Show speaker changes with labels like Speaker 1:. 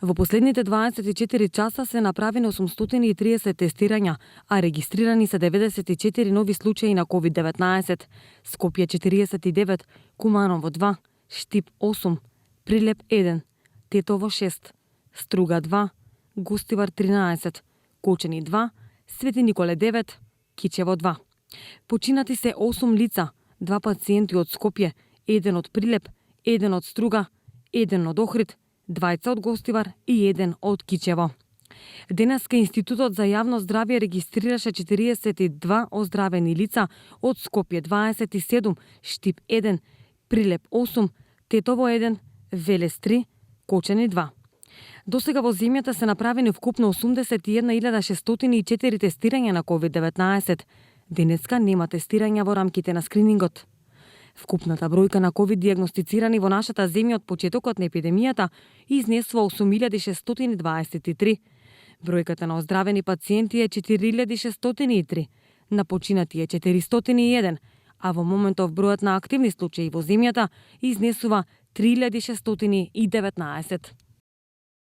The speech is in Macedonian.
Speaker 1: Во последните 24 часа се направени 830 тестирања, а регистрирани се 94 нови случаи на COVID-19. Скопје 49, Куманово 2, Штип 8, Прилеп 1, Тетово 6, Струга 2, Гостивар 13, Кочени 2, Свети Николе 9, Кичево 2. Починати се 8 лица, 2 пациенти од Скопје, 1 од Прилеп, 1 од Струга, 1 од Охрид, 2 од Гостивар и 1 од Кичево. Денеска Институтот за јавно здравје регистрираше 42 оздравени лица, од Скопје 27, Штип 1, Прилеп 8, Тетово 1, Велес 3, Кочени 2. Досега во земјата се направени вкупно 81.604 тестирања на COVID-19. Денеска нема тестирања во рамките на скринингот. Вкупната бројка на ковид диагностицирани во нашата земја од почетокот на епидемијата изнесува 8.623. Бројката на оздравени пациенти е 4.603, на починати е 401, а во моментов бројот на активни случаи во земјата изнесува 3.619.